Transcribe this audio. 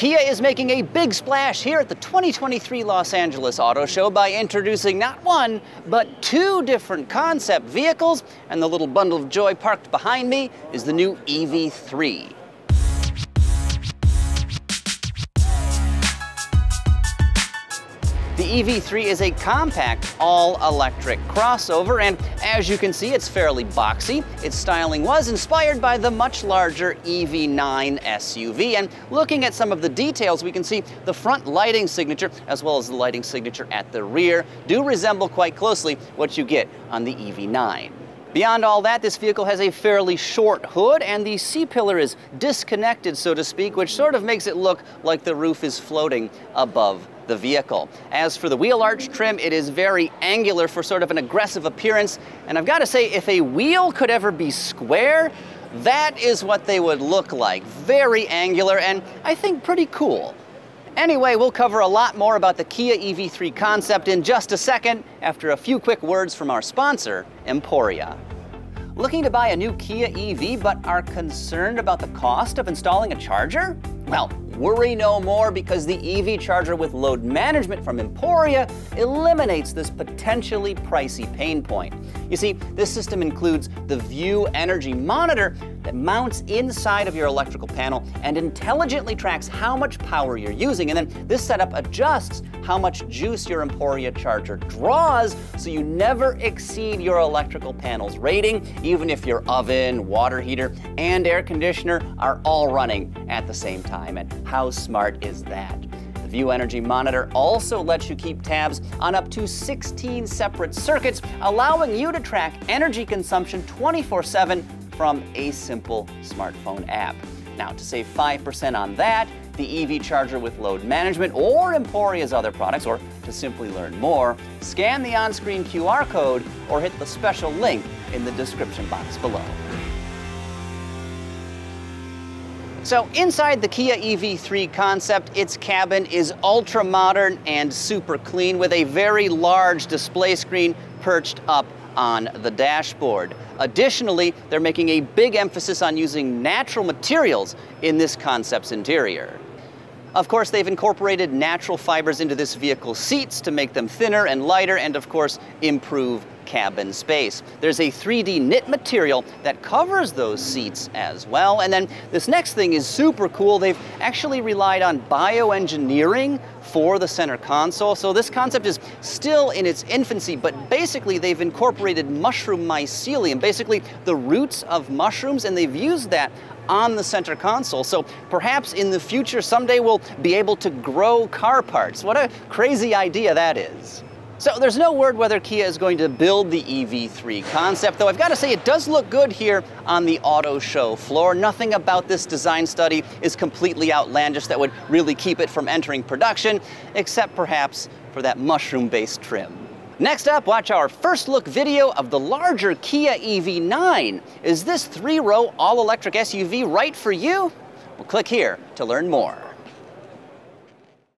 Kia is making a big splash here at the 2023 Los Angeles Auto Show by introducing not one, but two different concept vehicles, and the little bundle of joy parked behind me is the new EV3. The EV3 is a compact, all-electric crossover, and as you can see, it's fairly boxy. Its styling was inspired by the much larger EV9 SUV, and looking at some of the details, we can see the front lighting signature, as well as the lighting signature at the rear, do resemble quite closely what you get on the EV9. Beyond all that, this vehicle has a fairly short hood, and the C-pillar is disconnected, so to speak, which sort of makes it look like the roof is floating above the vehicle. As for the wheel arch trim, it is very angular for sort of an aggressive appearance, and I've got to say, if a wheel could ever be square, that is what they would look like. Very angular, and I think pretty cool. Anyway, we'll cover a lot more about the Kia EV3 Concept in just a second, after a few quick words from our sponsor, Emporia. Looking to buy a new Kia EV but are concerned about the cost of installing a charger? Well, worry no more, because the EV charger with load management from Emporia eliminates this potentially pricey pain point. You see, this system includes the View Energy Monitor that mounts inside of your electrical panel and intelligently tracks how much power you're using, and then this setup adjusts how much juice your Emporia charger draws, so you never exceed your electrical panel's rating, even if your oven, water heater, and air conditioner are all running at the same time. And how smart is that? The View Energy Monitor also lets you keep tabs on up to 16 separate circuits, allowing you to track energy consumption 24/7 from a simple smartphone app. Now, to save 5% on that, the EV charger with load management, or Emporia's other products, or to simply learn more, scan the on-screen QR code or hit the special link in the description box below. So inside the Kia EV3 Concept, its cabin is ultra modern and super clean, with a very large display screen perched up on the dashboard. Additionally, they're making a big emphasis on using natural materials in this Concept's interior. Of course, they've incorporated natural fibers into this vehicle's seats to make them thinner and lighter, and of course, improve cabin space. There's a 3D knit material that covers those seats as well. And then this next thing is super cool. They've actually relied on bioengineering for the center console. So this concept is still in its infancy, but basically they've incorporated mushroom mycelium, basically the roots of mushrooms, and they've used that on the center console. So perhaps in the future, someday we'll be able to grow car parts. What a crazy idea that is. So there's no word whether Kia is going to build the EV3 Concept, though I've got to say it does look good here on the auto show floor. Nothing about this design study is completely outlandish that would really keep it from entering production, except perhaps for that mushroom-based trim. Next up, watch our first look video of the larger Kia EV9. Is this 3-row all-electric SUV right for you? Well, click here to learn more.